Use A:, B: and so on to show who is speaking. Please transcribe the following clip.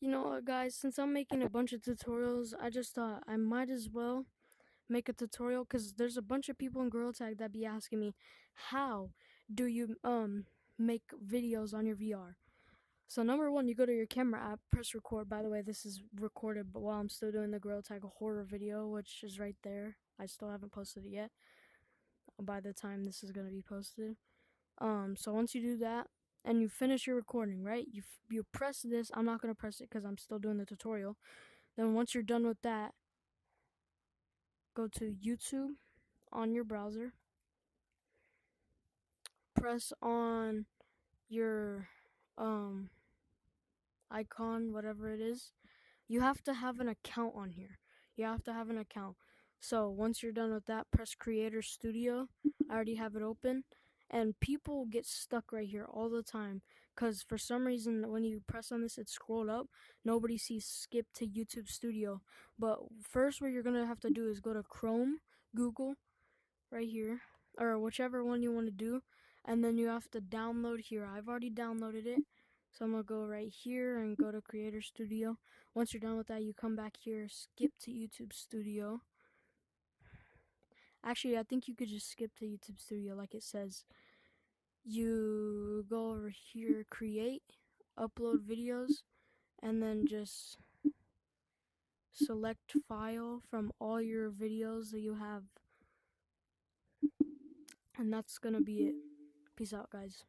A: You know what, guys? Since I'm making a bunch of tutorials, I just thought I might as well make a tutorial because there's a bunch of people in Girl Tag that be asking me, how do you make videos on your VR? So number one, you go to your camera app, press record. By the way, this is recorded, but while I'm still doing the Girl Tag horror video, which is right there. I still haven't posted it yet. By the time this is gonna be posted. So once you do that and you finish your recording, right? You press this. I'm not gonna press it because I'm still doing the tutorial. Then once you're done with that, go to YouTube on your browser. Press on your icon, whatever it is. You have to have an account on here. You have to have an account. So once you're done with that, press Creator Studio. I already have it open. And people get stuck right here all the time because for some reason when you press on this it scrolled up. Nobody sees skip to YouTube Studio. But first what you're going to have to do is go to Chrome, Google, right here, or whichever one you want to do, and then you have to download here. I've already downloaded it, so I'm gonna go right here and go to Creator Studio. Once you're done with that, you come back here, skip to YouTube Studio. Actually, I think you could just skip to YouTube Studio like it says. You go over here, create, upload videos, and then just select file from all your videos that you have. And that's gonna be it. Peace out, guys.